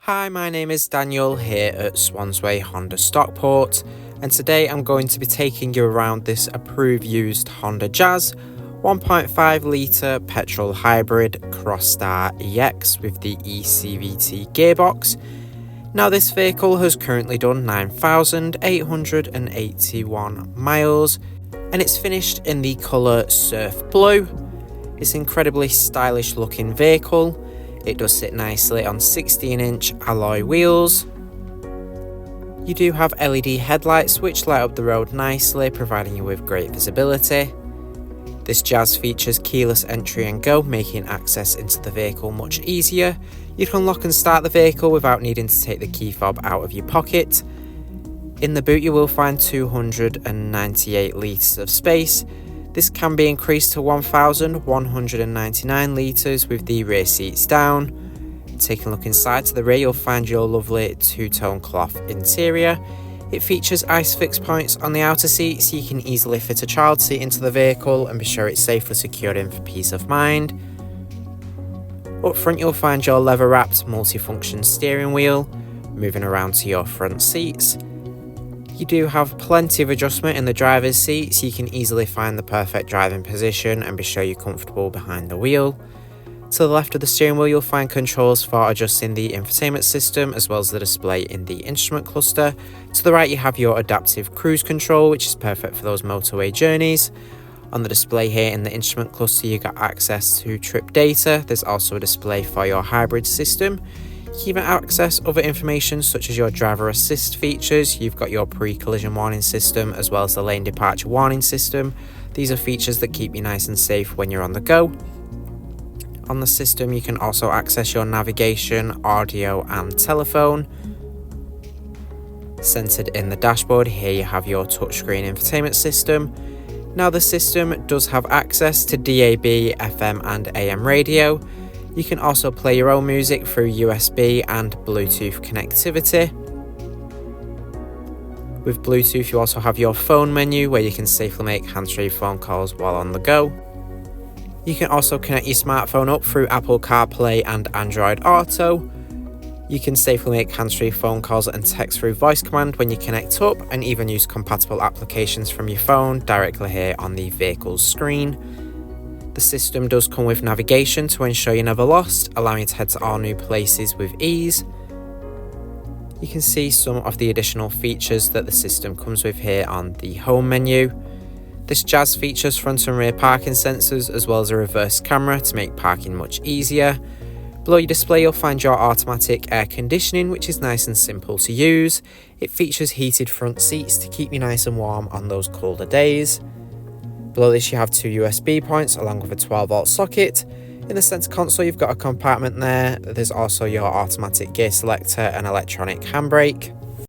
Hi, my name is Daniel here at Swansway Honda Stockport, and today I'm going to be taking you around this approved used Honda Jazz 1.5 litre petrol hybrid Crosstar EX with the eCVT gearbox. Now this vehicle has currently done 9,881 miles and it's finished in the colour surf blue. It's an incredibly stylish looking vehicle. It does sit nicely on 16-inch alloy wheels. You do have LED headlights which light up the road nicely, providing you with great visibility. This Jazz features keyless entry and go, making access into the vehicle much easier. You can unlock and start the vehicle without needing to take the key fob out of your pocket. In the boot you will find 298 litres of space. This can be increased to 1,199 litres with the rear seats down. Taking a look inside to the rear, you'll find your lovely two-tone cloth interior. It features ISOFIX points on the outer seat, so you can easily fit a child seat into the vehicle and be sure it's safely secured in for peace of mind. Up front you'll find your leather-wrapped multifunction steering wheel. Moving around to your front seats, you do have plenty of adjustment in the driver's seat, so you can easily find the perfect driving position and be sure you're comfortable behind the wheel. To the left of the steering wheel you'll find controls for adjusting the infotainment system as well as the display in the instrument cluster. To the right you have your adaptive cruise control, which is perfect for those motorway journeys. On the display here in the instrument cluster you got access to trip data. There's also a display for your hybrid system. You can even access other information such as your driver assist features. You've got your pre-collision warning system as well as the lane departure warning system. These are features that keep you nice and safe when you're on the go. On the system you can also access your navigation, audio and telephone. Centered in the dashboard here you have your touchscreen infotainment system. Now the system does have access to DAB, FM and AM radio. You can also play your own music through USB and Bluetooth connectivity. With Bluetooth you also have your phone menu where you can safely make hands-free phone calls while on the go. You can also connect your smartphone up through Apple CarPlay and Android Auto. You can safely make hands-free phone calls and text through voice command when you connect up, and even use compatible applications from your phone directly here on the vehicle's screen. The system does come with navigation to ensure you're never lost, allowing you to head to all new places with ease. You can see some of the additional features that the system comes with here on the home menu. This Jazz features front and rear parking sensors as well as a reverse camera to make parking much easier. Below your display you'll find your automatic air conditioning, which is nice and simple to use. It features heated front seats to keep you nice and warm on those colder days. Below this you have two USB points along with a 12-volt socket. In the centre console you've got a compartment there. There's also your automatic gear selector and electronic handbrake.